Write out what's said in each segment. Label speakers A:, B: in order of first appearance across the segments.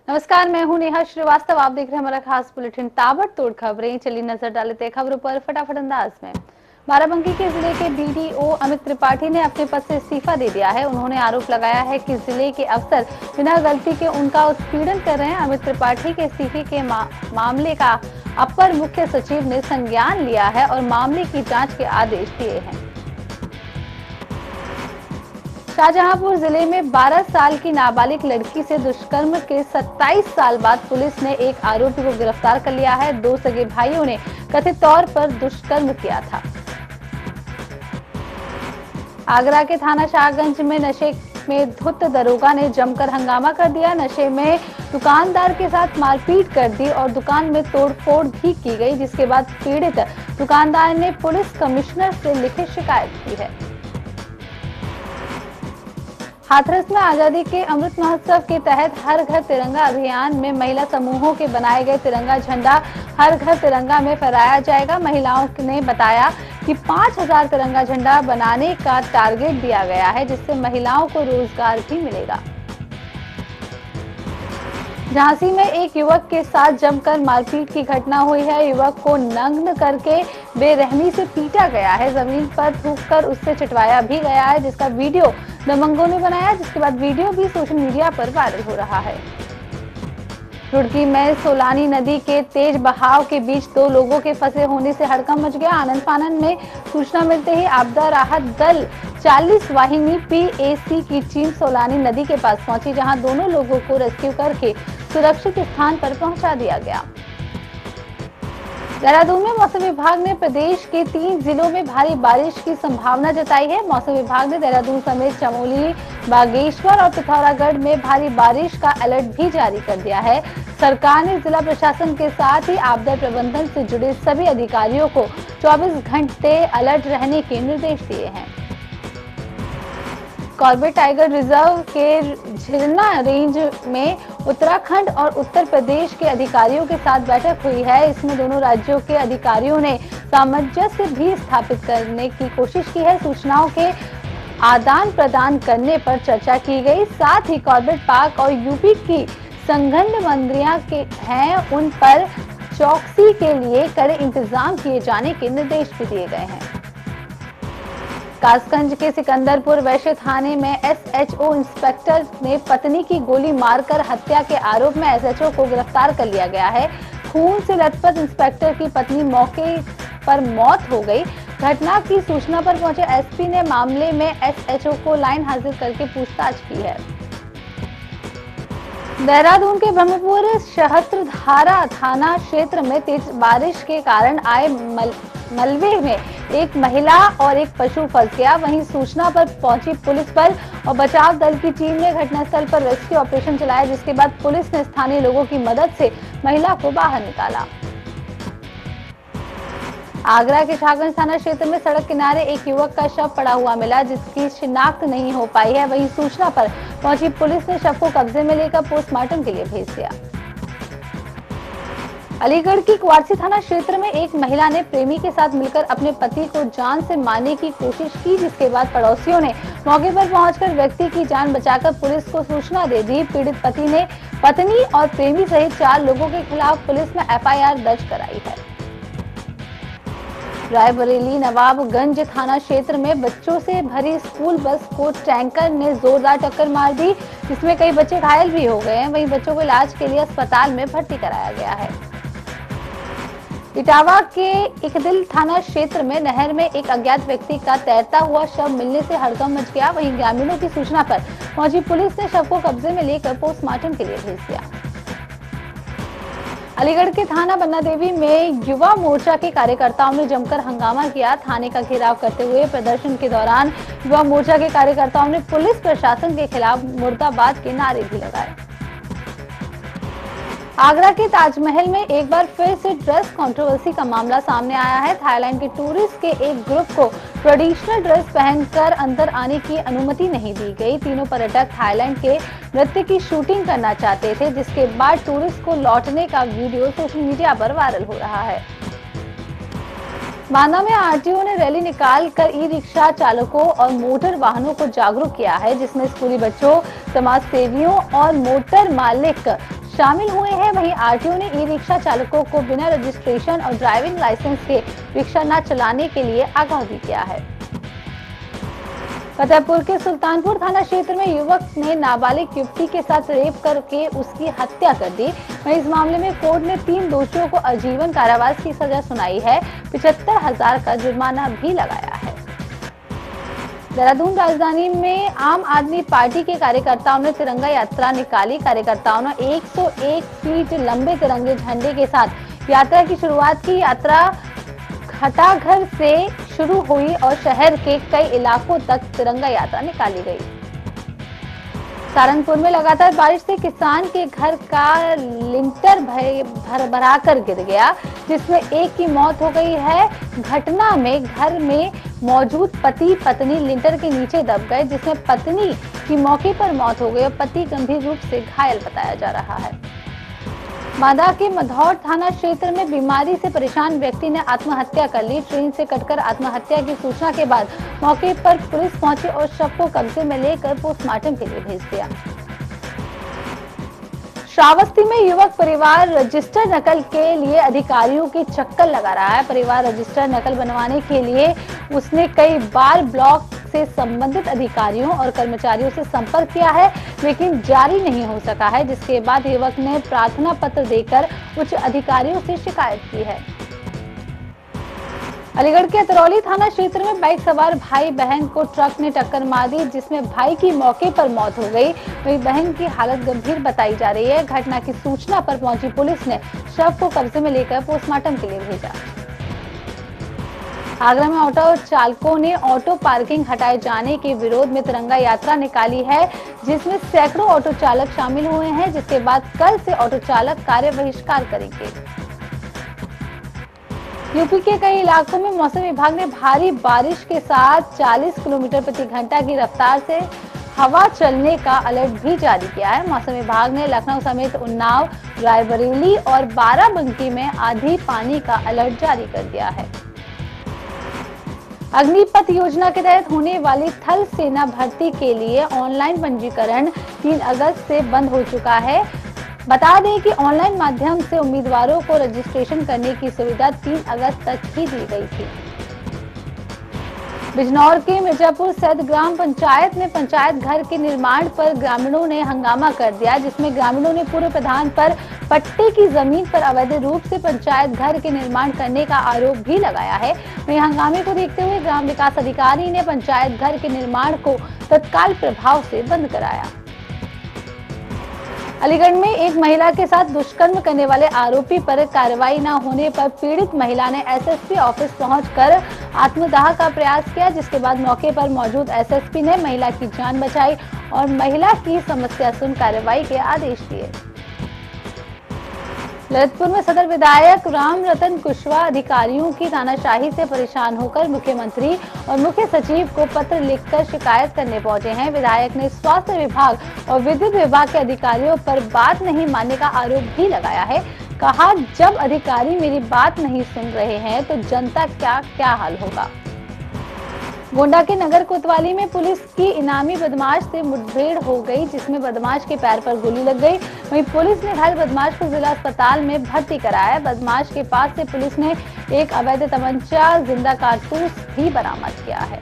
A: नमस्कार, मैं हूं नेहा श्रीवास्तव। आप देख रहे हैं हमारा खास बुलेटिन ताबड़तोड़ खबरें। चलिए नजर डालते हैं खबरों पर फटाफट अंदाज में। बाराबंकी के जिले के बीडीओ अमित त्रिपाठी ने अपने पद से इस्तीफा दे दिया है। उन्होंने आरोप लगाया है कि जिले के अफसर बिना गलती के उनका उत्पीड़न कर रहे हैं। अमित त्रिपाठी के इस्तीफे के मामले का अपर मुख्य सचिव ने संज्ञान लिया है और मामले की जाँच के आदेश दिए हैं। शाहजहांपुर जिले में 12 साल की नाबालिग लड़की से दुष्कर्म के 27 साल बाद पुलिस ने एक आरोपी को गिरफ्तार कर लिया है। 2 सगे भाइयों ने कथित तौर पर दुष्कर्म किया था। आगरा के थाना शाहगंज में नशे में धुत दरोगा ने जमकर हंगामा कर दिया। नशे में दुकानदार के साथ मारपीट कर दी और दुकान में तोड़फोड़ भी की गई, जिसके बाद पीड़ित दुकानदार ने पुलिस कमिश्नर से लिखित शिकायत की है। हाथरस में आजादी के अमृत महोत्सव के तहत हर घर तिरंगा अभियान में महिला समूहों के बनाए गए तिरंगा झंडा हर घर तिरंगा में फहराया जाएगा। महिलाओं ने बताया कि 5000 तिरंगा झंडा बनाने का टारगेट दिया गया है, जिससे महिलाओं को रोजगार भी मिलेगा। झांसी में एक युवक के साथ जमकर मारपीट की घटना हुई है। युवक को नग्न करके बेरहमी से पीटा गया है। जमीन पर थूककर उससे चितवाया भी गया है, जिसका वीडियो दबंगों ने बनाया, जिसके बाद वीडियो भी सोशल मीडिया पर वायरल हो रहा है। रुड़की में सोलानी नदी के तेज बहाव के बीच 2 लोगों के फंसे होने से हड़कंप मच गया। आनंद फानन में सूचना मिलते ही आपदा राहत दल 40 वाहिनी PAC की टीम सोलानी नदी के पास पहुंची, जहां दोनों लोगों को रेस्क्यू करके सुरक्षित स्थान पर पहुंचा दिया गया। देहरादून में मौसम विभाग ने प्रदेश के 3 जिलों में भारी बारिश की संभावना जताई है। मौसम विभाग ने देहरादून समेत चमोली, बागेश्वर और पिथौरागढ़ में भारी बारिश का अलर्ट भी जारी कर दिया है। सरकार ने जिला प्रशासन के साथ ही आपदा प्रबंधन से जुड़े सभी अधिकारियों को 24 घंटे अलर्ट रहने के निर्देश दिए हैं। कॉर्बेट टाइगर रिजर्व के झिरना रेंज में उत्तराखंड और उत्तर प्रदेश के अधिकारियों के साथ बैठक हुई है। इसमें दोनों राज्यों के अधिकारियों ने सामंजस्य भी स्थापित करने की कोशिश की है। सूचनाओं के आदान प्रदान करने पर चर्चा की गई। साथ ही कॉर्बेट पार्क और यूपी की संघन मंदियां के हैं, उन पर चौकसी के लिए कड़े इंतजाम किए जाने के निर्देश भी दिए गए हैं। कासगंज के सिकंदरपुर वैश्य थाने में SHO इंस्पेक्टर ने पत्नी की गोली मारकर हत्या के आरोप में SHO को गिरफ्तार कर लिया है। खून से लथपथ इंस्पेक्टर की पत्नी मौके पर मौत हो गई। घटना की सूचना पर पहुंचे SP ने मामले में SHO को लाइन हाजिर करके पूछताछ की है। देहरादून के ब्रह्मपुर सहस्त्रधारा थाना क्षेत्र में तेज बारिश के कारण आए मलबे में एक महिला और एक पशु फंस गया। वहीं सूचना पर पहुंची पुलिस बल और बचाव दल की टीम ने घटनास्थल पर रेस्क्यू ऑपरेशन चलाया, जिसके बाद पुलिस ने स्थानीय लोगों की मदद से महिला को बाहर निकाला। आगरा के शाहगंज थाना क्षेत्र में सड़क किनारे एक युवक का शव पड़ा हुआ मिला, जिसकी शिनाख्त नहीं हो पाई है। वहीं सूचना पर पहुंची पुलिस ने शव को कब्जे में लेकर पोस्टमार्टम के लिए भेज दिया। अलीगढ़ की क्वारसी थाना क्षेत्र में एक महिला ने प्रेमी के साथ मिलकर अपने पति को जान से मारने की कोशिश की, जिसके बाद पड़ोसियों ने मौके पर पहुंचकर व्यक्ति की जान बचाकर पुलिस को सूचना दे दी। पीड़ित पति ने पत्नी और प्रेमी सहित 4 लोगों के खिलाफ पुलिस में FIR दर्ज कराई है। रायबरेली नवाबगंज थाना क्षेत्र में बच्चों से भरी स्कूल बस को टैंकर ने जोरदार टक्कर मार दी, जिसमें कई बच्चे घायल भी हो गए हैं। वहीं बच्चों को इलाज के लिए अस्पताल में भर्ती कराया गया है। इटावा के इकदिल थाना क्षेत्र में नहर में एक अज्ञात व्यक्ति का तैरता हुआ शव मिलने से हड़कंप मच गया। वहीं ग्रामीणों की सूचना पर पहुंची पुलिस ने शव को कब्जे में लेकर पोस्टमार्टम के लिए भेज दिया। अलीगढ़ के थाना बन्ना देवी में युवा मोर्चा के कार्यकर्ताओं ने जमकर हंगामा किया। थाने का घेराव करते हुए प्रदर्शन के दौरान युवा मोर्चा के कार्यकर्ताओं ने पुलिस प्रशासन के खिलाफ मुर्दाबाद के नारे भी लगाए। आगरा के ताजमहल में एक बार फिर से ड्रेस कंट्रोवर्सी का मामला सामने आया है। थाईलैंड के टूरिस्ट के एक ग्रुप को ट्रेडिशनल ड्रेस पहनकर अंदर आने की अनुमति नहीं दी गई। तीनों पर्यटक थाईलैंड के नृत्य की शूटिंग करना चाहते थे, जिसके बाद टूरिस्ट को लौटने का वीडियो सोशल मीडिया पर वायरल हो रहा है। बांदा में RTO ने रैली निकालकर ई-रिक्शा चालकों और मोटर वाहनों को जागरूक किया है, जिसमें स्कूली बच्चों, समाज सेवियों और मोटर मालिक शामिल हुए हैं। वहीं आरटीओ ने ई रिक्शा चालकों को बिना रजिस्ट्रेशन और ड्राइविंग लाइसेंस के रिक्शा न चलाने के लिए आगाह भी किया है। फतेहपुर के सुल्तानपुर थाना क्षेत्र में युवक ने नाबालिग युवती के साथ रेप करके उसकी हत्या कर दी। वहीं इस मामले में कोर्ट ने 3 दोषियों को आजीवन कारावास की सजा सुनाई है। 75,000 का जुर्माना भी लगाया है। देहरादून राजधानी में आम आदमी पार्टी के कार्यकर्ताओं ने तिरंगा यात्रा निकाली। कार्यकर्ताओं ने 101 फीट लंबे तिरंगे झंडे के साथ यात्रा की शुरुआत की। यात्रा घटाघर से शुरू हुई और शहर के कई इलाकों तक तिरंगा यात्रा निकाली गई। सहारनपुर में लगातार बारिश से किसान के घर का लिंटर भर-भराकर गिर गया, जिसमें एक की मौत हो गई है। घटना में घर में मौजूद पति पत्नी लिंटर के नीचे दब गए, जिसमें पत्नी की मौके पर मौत हो गई और पति गंभीर रूप से घायल बताया जा रहा है। बांदा के मधौर थाना क्षेत्र में बीमारी से परेशान व्यक्ति ने आत्महत्या कर ली। ट्रेन से कटकर आत्महत्या की सूचना के बाद मौके पर पुलिस पहुंची और शव को कब्जे में लेकर पोस्टमार्टम के लिए भेज दिया। श्रावस्ती में युवक परिवार रजिस्टर नकल के लिए अधिकारियों के चक्कर लगा रहा है। परिवार रजिस्टर नकल बनवाने के लिए उसने कई बार ब्लॉक से संबंधित अधिकारियों और कर्मचारियों से संपर्क किया है, लेकिन जारी नहीं हो सका है, जिसके बाद युवक ने प्रार्थना पत्र देकर उच्च अधिकारियों से शिकायत की है। अलीगढ़ के अतरौली थाना क्षेत्र में बाइक सवार भाई बहन को ट्रक ने टक्कर मार दी, जिसमें भाई की मौके पर मौत हो गई। वहीं बहन की हालत गंभीर बताई जा रही है। घटना की सूचना पर पहुंची पुलिस ने शव को कब्जे में लेकर पोस्टमार्टम के लिए भेजा। आगरा में ऑटो चालकों ने ऑटो पार्किंग हटाए जाने के विरोध में तिरंगा यात्रा निकाली है, जिसमें सैकड़ों ऑटो चालक शामिल हुए हैं, जिसके बाद कल से ऑटो चालक कार्य बहिष्कार करेंगे। यूपी के कई इलाकों में मौसम विभाग ने भारी बारिश के साथ 40 किलोमीटर प्रति घंटा की रफ्तार से हवा चलने का अलर्ट भी जारी किया है। मौसम विभाग ने लखनऊ समेत उन्नाव, रायबरेली और बाराबंकी में आंधी पानी का अलर्ट जारी कर दिया है। अग्निपथ योजना के तहत होने वाली थल सेना भर्ती के लिए ऑनलाइन पंजीकरण 3 अगस्त से बंद हो चुका है। बता दें कि ऑनलाइन माध्यम से उम्मीदवारों को रजिस्ट्रेशन करने की सुविधा 3 अगस्त तक ही दी गई थी। बिजनौर के मिर्जापुर सैद ग्राम पंचायत में पंचायत घर के निर्माण पर ग्रामीणों ने हंगामा कर दिया, जिसमें ग्रामीणों ने पूर्व प्रधान पर पट्टे की जमीन पर अवैध रूप से पंचायत घर के निर्माण करने का आरोप भी लगाया है। वहीं हंगामे को देखते हुए ग्राम विकास अधिकारी ने पंचायत घर के निर्माण को तत्काल प्रभाव से बंद कराया। अलीगढ़ में एक महिला के साथ दुष्कर्म करने वाले आरोपी पर कार्रवाई न होने पर पीड़ित महिला ने एसएसपी ऑफिस पहुंचकर आत्मदाह का प्रयास किया, जिसके बाद मौके पर मौजूद एसएसपी ने महिला की जान बचाई और महिला की समस्या सुन कार्रवाई के आदेश दिए। ललितपुर में सदर विधायक राम रतन कुशवाहा अधिकारियों की तानाशाही से परेशान होकर मुख्यमंत्री और मुख्य सचिव को पत्र लिखकर शिकायत करने पहुंचे हैं। विधायक ने स्वास्थ्य विभाग और विद्युत विभाग के अधिकारियों पर बात नहीं मानने का आरोप भी लगाया है। कहा, जब अधिकारी मेरी बात नहीं सुन रहे हैं तो जनता क्या हाल होगा। गोंडा के नगर कोतवाली में पुलिस की इनामी बदमाश से मुठभेड़ हो गई, जिसमें बदमाश के पैर पर गोली लग गई। वहीं पुलिस ने घायल बदमाश को जिला अस्पताल में भर्ती कराया। बदमाश के पास से पुलिस ने एक अवैध तमंचा, जिंदा कारतूस भी बरामद किया है।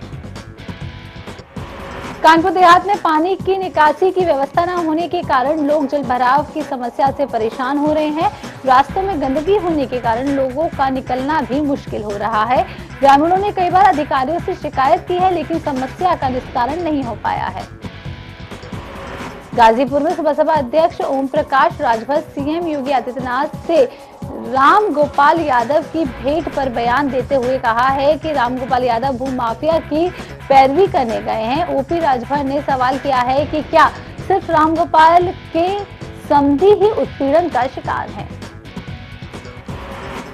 A: कानपुर देहात में पानी की निकासी की व्यवस्था न होने के कारण लोग जल भराव की समस्या से परेशान हो रहे हैं। रास्तों में गंदगी होने के कारण लोगों का निकलना भी मुश्किल हो रहा है। ग्रामीणों ने कई बार अधिकारियों से शिकायत की है, लेकिन समस्या का निस्तारण नहीं हो पाया है। गाजीपुर में सपा अध्यक्ष ओम प्रकाश राजभर सीएम योगी आदित्यनाथ से राम गोपाल यादव की भेंट पर बयान देते हुए कहा है कि राम गोपाल यादव भू माफिया की पैरवी करने गए हैं। ओपी राजभर ने सवाल किया है कि क्या सिर्फ राम गोपाल के समधी ही उत्पीड़न का शिकार हैं।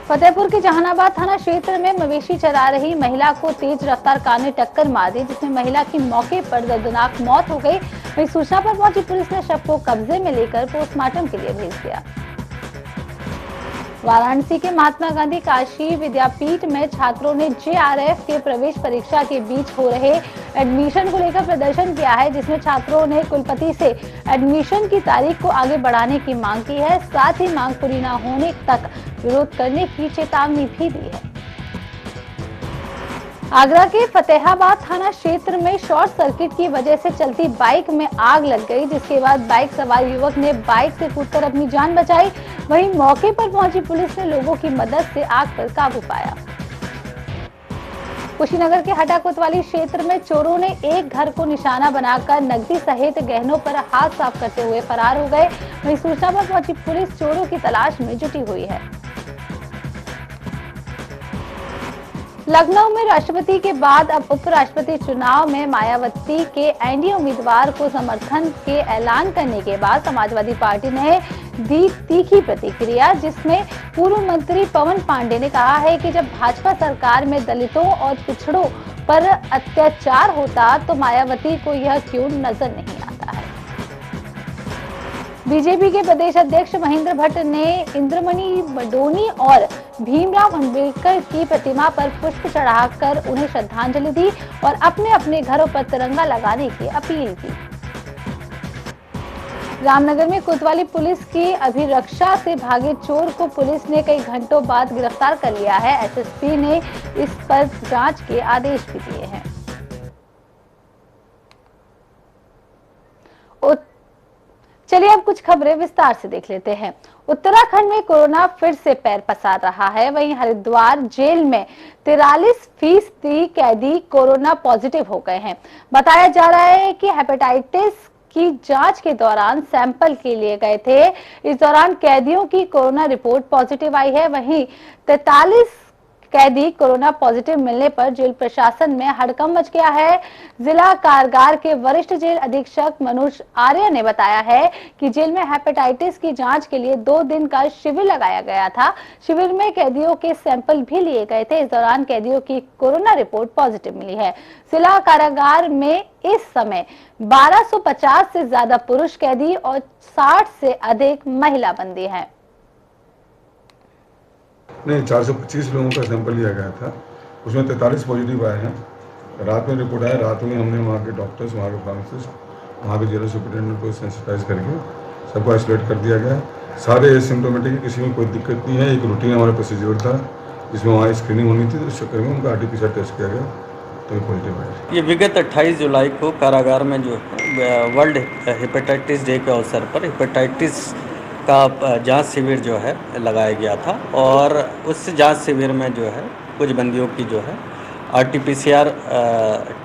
A: फतेहपुर के जहानाबाद थाना क्षेत्र में मवेशी चरा रही महिला को तेज रफ्तार कार ने टक्कर मार दी, जिसमें महिला की मौके पर दर्दनाक मौत हो गई। वहीं सूचना पर पहुंची पुलिस ने शव को कब्जे में लेकर पोस्टमार्टम के लिए भेज दिया। वाराणसी के महात्मा गांधी काशी विद्यापीठ में छात्रों ने जेआरएफ के प्रवेश परीक्षा के बीच हो रहे एडमिशन को लेकर प्रदर्शन किया है, जिसमें छात्रों ने कुलपति से एडमिशन की तारीख को आगे बढ़ाने की मांग की है। साथ ही मांग पूरी न होने तक विरोध करने की चेतावनी भी दी है। आगरा के फतेहाबाद थाना क्षेत्र में शॉर्ट सर्किट की वजह से चलती बाइक में आग लग गई, जिसके बाद बाइक सवार युवक ने बाइक से कूदकर अपनी जान बचाई। वहीं मौके पर पहुंची पुलिस ने लोगों की मदद से आग पर काबू पाया। कुशीनगर के हटा कोतवाली क्षेत्र में चोरों ने एक घर को निशाना बनाकर नकदी सहित गहनों पर हाथ साफ करते हुए फरार हो गए। वहीं सूचना पर पहुंची पुलिस चोरों की तलाश में जुटी हुई है। लखनऊ में राष्ट्रपति के बाद अब उपराष्ट्रपति चुनाव में मायावती के एनडीए उम्मीदवार को समर्थन के ऐलान करने के बाद समाजवादी पार्टी ने दी तीखी प्रतिक्रिया, जिसमें पूर्व मंत्री पवन पांडे ने कहा है कि जब भाजपा सरकार में दलितों और पिछड़ों पर अत्याचार होता तो मायावती को यह क्यों नजर नहीं आता है। बीजेपी के प्रदेश अध्यक्ष महेंद्र भट्ट ने इंद्रमणि बडोनी और भीमराव अंबेडकर की प्रतिमा पर पुष्प चढ़ाकर उन्हें श्रद्धांजलि दी और अपने अपने घरों पर तिरंगा लगाने की अपील की। रामनगर में कोतवाली पुलिस की अभिरक्षा से भागे चोर को पुलिस ने कई घंटों बाद गिरफ्तार कर लिया है। एसएसपी ने इस पर जांच के आदेश भी दिए हैं। चलिए अब कुछ खबरें विस्तार से देख लेते हैं। उत्तराखंड में कोरोना फिर से पैर पसार रहा है। वहीं हरिद्वार जेल में 43% कैदी कोरोना पॉजिटिव हो गए हैं। बताया जा रहा है कि हेपेटाइटिस की जांच के दौरान सैंपल के लिए गए थे। इस दौरान कैदियों की कोरोना रिपोर्ट पॉजिटिव आई है। वहीं 43 कैदी कोरोना पॉजिटिव मिलने पर जेल प्रशासन में हड़कंप मच गया है। जिला कारागार के वरिष्ठ जेल अधीक्षक मनोज आर्य ने बताया है कि जेल में हेपेटाइटिस की जांच के लिए 2 दिन का शिविर लगाया गया था। शिविर में कैदियों के सैंपल भी लिए गए थे। इस दौरान कैदियों की कोरोना रिपोर्ट पॉजिटिव मिली है। जिला कारागार में इस समय 1250 से ज्यादा पुरुष कैदी और 60 से अधिक महिला बंदी हैं।
B: नहीं, 425 लोगों का सैंपल लिया गया था, उसमें 43 पॉजिटिव आए हैं। रात में रिपोर्ट आया, रात में हमने वहाँ के डॉक्टर्स, वहाँ के फार्मासिस्ट, वहाँ के जेल सुपरिटेंडेंट को सेंसिटाइज करके सबको आइसोलेट कर दिया गया। सारे एसिम्प्टोमेटिक, किसी में कोई दिक्कत नहीं है। एक रूटीन हमारा प्रोसीजर था जिसमें वहाँ स्क्रीनिंग होनी थी, तो उस चक्कर में उनका RT-PCR टेस्ट किया गया तो ये पॉजिटिव आया।
C: ये विगत 28 जुलाई को कारागार में जो वर्ल्ड हेपेटाइटिस डे के अवसर पर हेपेटाइटिस का जांच शिविर जो है लगाया गया था और उस जांच शिविर में जो है कुछ बंदियों की जो है RT-PCR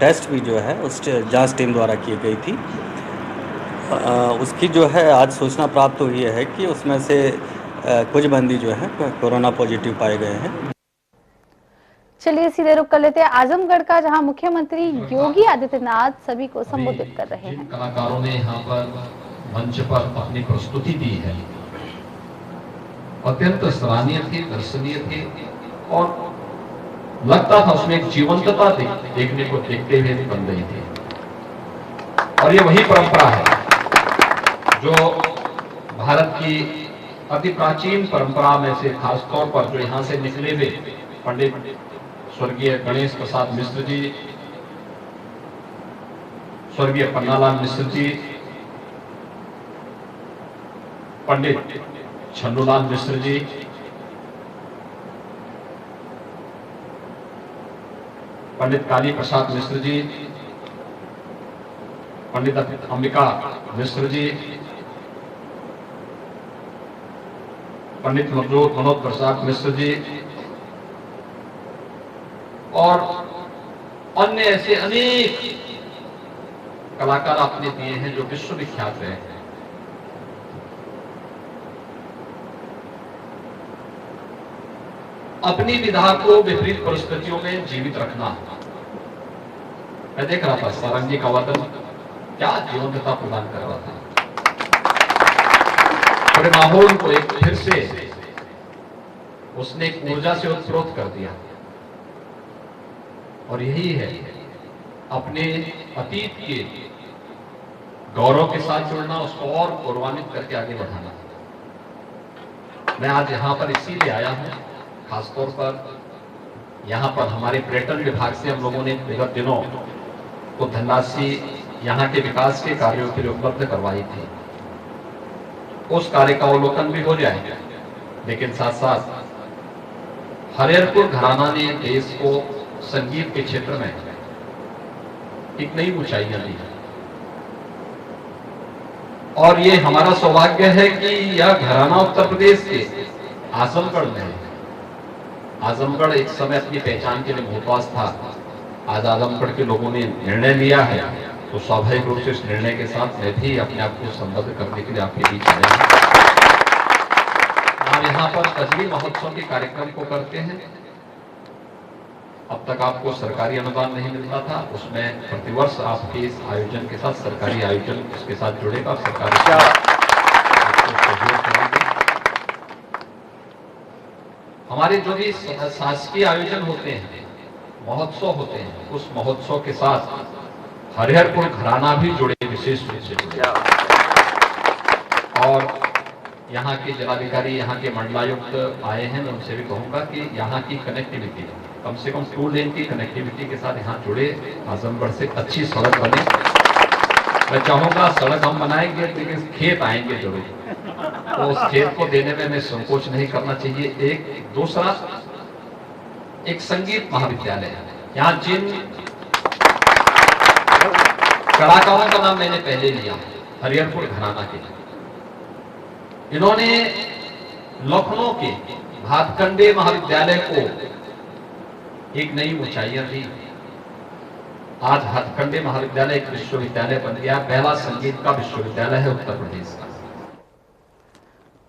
C: टेस्ट भी जो है उस जांच टीम द्वारा की गई थी। उसकी जो है आज सूचना प्राप्त हुई है कि उसमें से कुछ बंदी जो है कोरोना पॉजिटिव पाए गए हैं।
A: चलिए सीधे रुक कर लेते हैं आजमगढ़ का, जहां मुख्यमंत्री योगी आदित्यनाथ सभी को संबोधित कर रहे हैं।
D: कलाकारों ने यहाँ पर मंच पर अपनी प्रस्तुति दी है, अत्यंत सराहनीय थी, दर्शनीय थी और लगता था उसमें एक जीवंतता देखने को देखते हुए बन रही थी। और ये वही परंपरा है जो भारत की अति प्राचीन परंपरा में से खासतौर पर जो यहाँ से निकले हुए पंडित स्वर्गीय गणेश प्रसाद मिश्र जी, स्वर्गीय पन्नालाल मिश्र जी, पंडित छन्नूलाल मिश्र जी, पंडित काली प्रसाद मिश्र जी, पंडित अंबिका मिश्र जी, पंडित मनोज प्रसाद मिश्र जी और अन्य ऐसे अनेक कलाकार आपने दिए हैं जो विश्व विख्यात रहे हैं। अपनी विधा को विपरीत परिस्थितियों में जीवित रखना। मैं देख रहा था सारंगी का वादन क्या जीवंतता प्रदान कर रहा था, पूरे माहौल को एक फिर से उसने एक ऊर्जा से उत्प्रोत कर दिया। और यही है अपने अतीत के गौरव के साथ जुड़ना, उसको और गौरवान्वित करके आगे बढ़ाना। मैं आज यहाँ पर इसीलिए आया हूँ, खासतौर पर यहाँ पर हमारे पर्यटन विभाग से हम लोगों ने विगत दिनों को धनराशि यहाँ के विकास के कार्यों के लिए उपलब्ध करवाई थी, उस कार्य का अवलोकन भी हो जाएगा। लेकिन साथ साथ हरिहरपुर घराना ने देश को संगीत के क्षेत्र में एक नई ऊंचाइयां दी है और ये हमारा सौभाग्य है कि यह घराना उत्तर प्रदेश के आजमगढ़ में है। आजमगढ़ एक समय अपनी पहचान के लिए मोहताज था। आज आजमगढ़ के लोगों ने निर्णय लिया है, तो स्वाभाविक रूप से इस निर्णय के साथ मैं भी अपने आप को संबद्ध करने के लिए आपके बीच आया हूं। हम यहाँ पर कजरी महोत्सव के कार्यक्रम को करते हैं। अब तक आपको सरकारी अनुदान नहीं मिलता था, उसमें प्रतिवर्ष आपके इस आयोजन के साथ सरकारी आयोजन उसके साथ जुड़ेगा। सरकारी हमारे जो भी शासकीय आयोजन होते हैं, महोत्सव होते हैं, उस महोत्सव के साथ हरिहरपुर घराना भी जुड़े, विशेष रूप से जुड़े। और यहाँ के जिलाधिकारी, यहाँ के मंडलायुक्त आए हैं, मैं उनसे भी कहूंगा कि यहाँ की कनेक्टिविटी, कम से कम 2 लेन की कनेक्टिविटी के साथ यहाँ जुड़े, आजमगढ़ से अच्छी सड़क बने। मैं चाहूंगा सड़क हम बनाएंगे लेकिन खेत आएंगे जरूर, तो उस खेत को देने में हमें संकोच नहीं करना चाहिए। एक दूसरा, एक संगीत महाविद्यालय है। यहाँ जिन कलाकारों का नाम मैंने पहले लिया, हरिहरपुर घराना के, इन्होंने लखनऊ के भातखंडे महाविद्यालय को एक नई ऊंचाइयां दी। आज भातखंडे महाविद्यालय एक विश्वविद्यालय बन गया, पहला संगीत का विश्वविद्यालय है उत्तर प्रदेश का।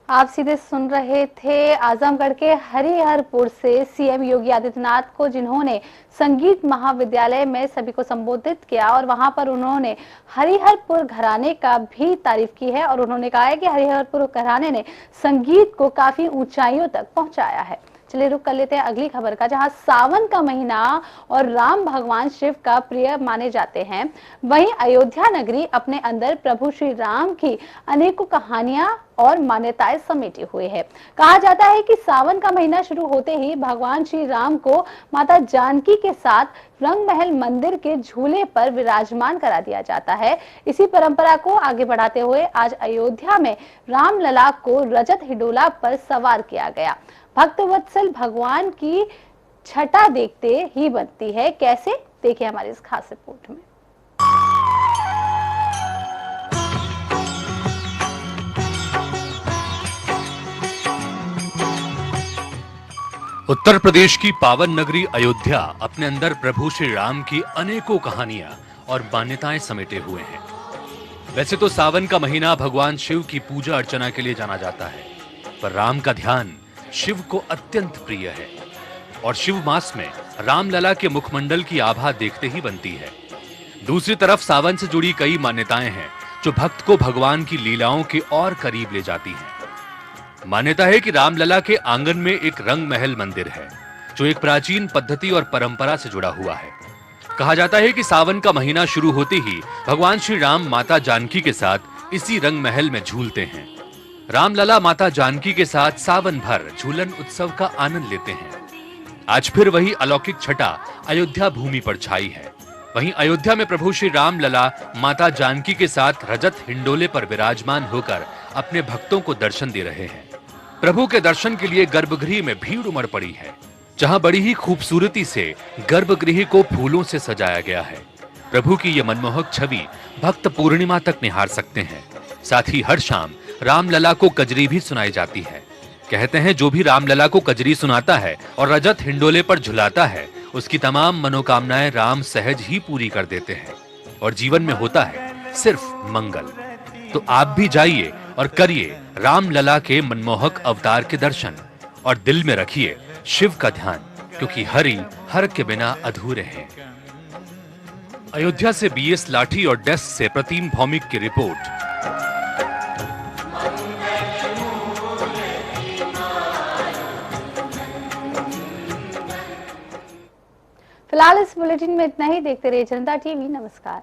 A: आप सीधे सुन रहे थे आजमगढ़ के हरिहरपुर से सीएम योगी आदित्यनाथ को, जिन्होंने संगीत महाविद्यालय में सभी को संबोधित किया और वहां पर उन्होंने हरिहरपुर घराने का भी तारीफ की है और उन्होंने कहा है कि हरिहरपुर घराने ने संगीत को काफी ऊंचाइयों तक पहुंचाया है। चलिए रुक कर लेते हैं अगली खबर का, जहां सावन का महीना और राम भगवान शिव का प्रिय माने जाते हैं, वहीं अयोध्या नगरी अपने अंदर प्रभु श्री राम की अनेकों कहानियां और मान्यताएं समेटे हुए है। कहा जाता है कि सावन का महीना शुरू होते ही भगवान श्री राम को माता जानकी के साथ रंगमहल मंदिर के झूले पर विराजमान करा दिया जाता है। इसी परंपरा को आगे बढ़ाते हुए आज अयोध्या में रामलला को रजत हिंडोला पर सवार किया गया। भक्तवत्सल भगवान की छटा देखते ही बनती है। कैसे, देखिए हमारी इस खास रिपोर्ट में।
E: उत्तर प्रदेश की पावन नगरी अयोध्या अपने अंदर प्रभु श्री राम की अनेकों कहानियां और मान्यताएं समेटे हुए हैं। वैसे तो सावन का महीना भगवान शिव की पूजा अर्चना के लिए जाना जाता है, पर राम का ध्यान शिव को अत्यंत प्रिय है और शिव मास में रामलला के मुखमंडल की आभा देखते ही बनती है। दूसरी तरफ सावन से जुड़ी कई मान्यताएं हैं जो भक्त को भगवान की लीलाओं के और करीब ले जाती हैं। मान्यता है कि रामलला के आंगन में एक रंग महल मंदिर है जो एक प्राचीन पद्धति और परंपरा से जुड़ा हुआ है। कहा जाता है कि सावन का महीना शुरू होते ही भगवान श्री राम माता जानकी के साथ इसी रंग महल में झूलते हैं। रामलला माता जानकी के साथ सावन भर झूलन उत्सव का आनंद लेते हैं। आज फिर वही अलौकिक छटा अयोध्या भूमि पर छाई है। वहीं अयोध्या में प्रभु श्री रामलला माता जानकी के साथ रजत हिंडोले पर विराजमान होकर अपने भक्तों को दर्शन दे रहे हैं। प्रभु के दर्शन के लिए गर्भगृह में भीड़ उमड़ पड़ी है, जहां बड़ी ही खूबसूरती से गर्भगृह को फूलों से सजाया गया है। प्रभु की यह मनमोहक छवि भक्त पूर्णिमा तक निहार सकते हैं। साथ ही हर शाम रामलला को कजरी भी सुनाई जाती है। कहते हैं जो भी रामलला को कजरी सुनाता है और रजत हिंडोले पर झुलाता है, उसकी तमाम मनोकामनाएं राम सहज ही पूरी कर देते हैं और जीवन में होता है सिर्फ मंगल। तो आप भी जाइए और करिए रामलला के मनमोहक अवतार के दर्शन और दिल में रखिए शिव का ध्यान, क्योंकि हरि हर के बिना अधूरे हैं। अयोध्या से बीएस लाठी और डेस्क से प्रतिम भौमिक की रिपोर्ट।
A: फिलहाल इस बुलेटिन में इतना ही। देखते रहिए जनता टीवी। नमस्कार।